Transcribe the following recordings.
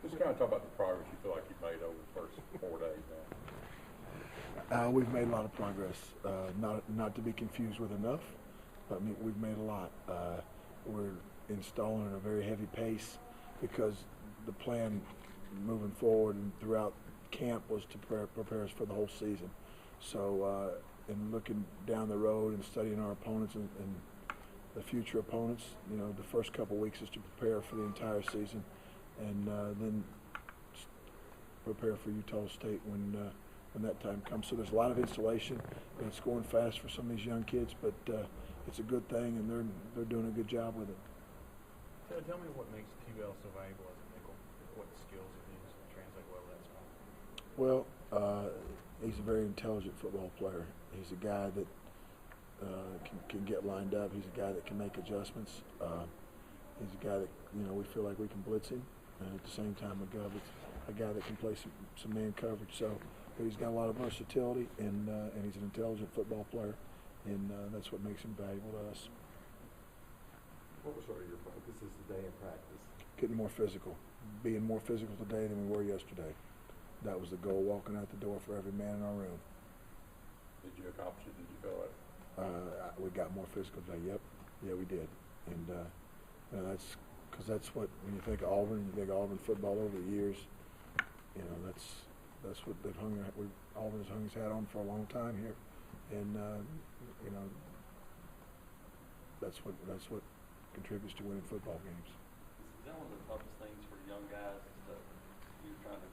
Just kind of talk about the progress you feel like you've made over the first 4 days now. We've made a lot of progress. Not to be confused with enough, but we've made a lot. We're installing at a very heavy pace because the plan moving forward and throughout camp was to prepare us for the whole season. So in looking down the road and studying our opponents and the future opponents, the first couple weeks is to prepare for the entire season, and then prepare for Utah State when that time comes. So there's a lot of installation, and it's going fast for some of these young kids, but it's a good thing, and they're doing a good job with it. So tell me what makes QL so valuable as a nickel. What skills it needs to translate well to that spot. Well, he's a very intelligent football player. He's a guy that can get lined up. He's a guy that can make adjustments. He's a guy that we feel like we can blitz him, and at the same time a guy that can play some man coverage. So he's got a lot of versatility, and he's an intelligent football player, and that's what makes him valuable to us. What was sort of your focus is today in practice? Getting more physical, being more physical today than we were yesterday. That was the goal, walking out the door for every man in our room. Did you accomplish it? Did you feel like? We got more physical today. Yep, yeah, we did, and that's what, when you think of Auburn, you think of Auburn football over the years. That's what they've Auburn's hung his hat on for a long time here, and that's what contributes to winning football games. Is that one of the toughest things for young guys? That you're trying to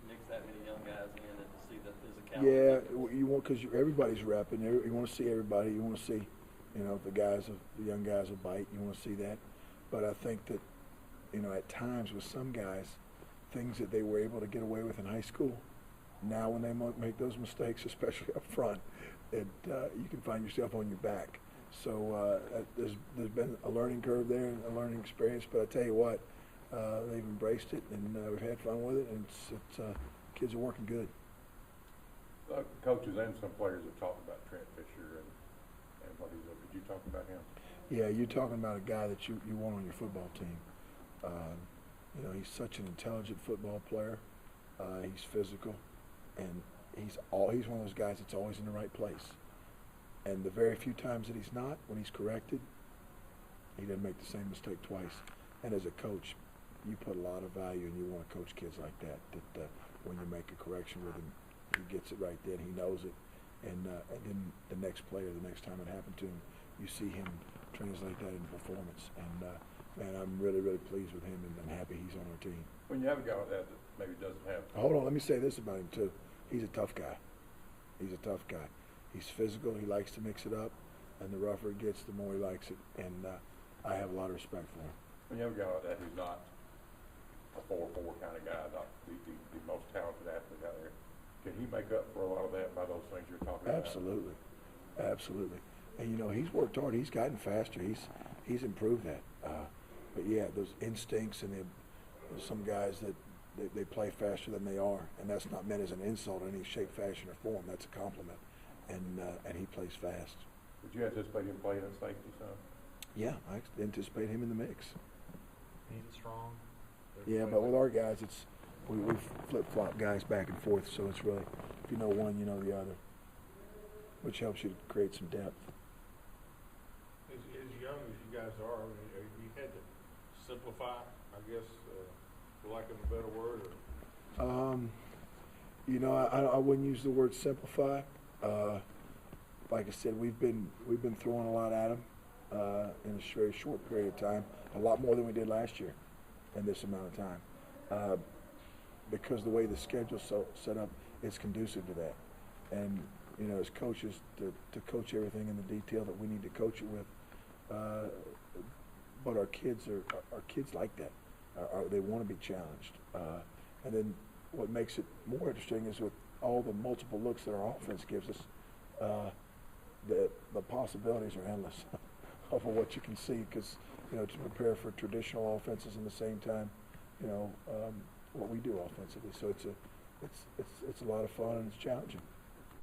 mix that many young guys in and to see the physicality? Yeah, you want, because everybody's repping. You want to see everybody. You want to see, the young guys will bite. You want to see that. But I think that, at times with some guys, things that they were able to get away with in high school, now when they make those mistakes, especially up front, you can find yourself on your back. So there's been a learning curve there, and a learning experience. But I tell you what, they've embraced it, and we've had fun with it, and kids are working good. Coaches and some players have talked about Trent Fisher and what he's up. Did you talk about him? Yeah, you're talking about a guy that you want on your football team. He's such an intelligent football player. He's physical, and he's one of those guys that's always in the right place. And the very few times that he's not, when he's corrected, he doesn't make the same mistake twice. And as a coach, you put a lot of value, and you want to coach kids like that. That when you make a correction with him, he gets it right then. He knows it, and then the next play or the next time it happened to him, you see him translate that into performance. And man, I'm really, really pleased with him, and I'm happy he's on our team. When you have a guy like that maybe doesn't have. Hold on, let me say this about him too. He's a tough guy. He's a tough guy. He's physical. He likes to mix it up, and the rougher it gets, the more he likes it. And I have a lot of respect for him. When you have a guy like that who's not a 4-4 kind of guy, not the most talented athlete out there, can he make up for a lot of that by those things you're talking about? Absolutely, absolutely. And he's worked hard. He's gotten faster. He's improved that. But yeah, those instincts, and there's some guys that they play faster than they are, and that's not meant as an insult in any shape, fashion, or form. That's a compliment. And he plays fast. Did you anticipate him playing in safety, son? Yeah, I anticipate him in the mix. He's strong. Yeah, but with our guys, we flip-flop guys back and forth, so it's really, if you know one, you know the other, which helps you create some depth. As young as you guys are, you had to simplify, I guess, for lack of a better word? I wouldn't use the word simplify. Like I said, we've been throwing a lot at him in a very short period of time, a lot more than we did last year in this amount of time, because the way the schedule's set up, it's conducive to that. And as coaches, to coach everything in the detail that we need to coach it with, but our kids like that. They want to be challenged. And then what makes it more interesting is with all the multiple looks that our offense gives us, the possibilities are endless of what you can see, because to prepare for traditional offenses and at the same time, what we do offensively. So it's a lot of fun, and it's challenging.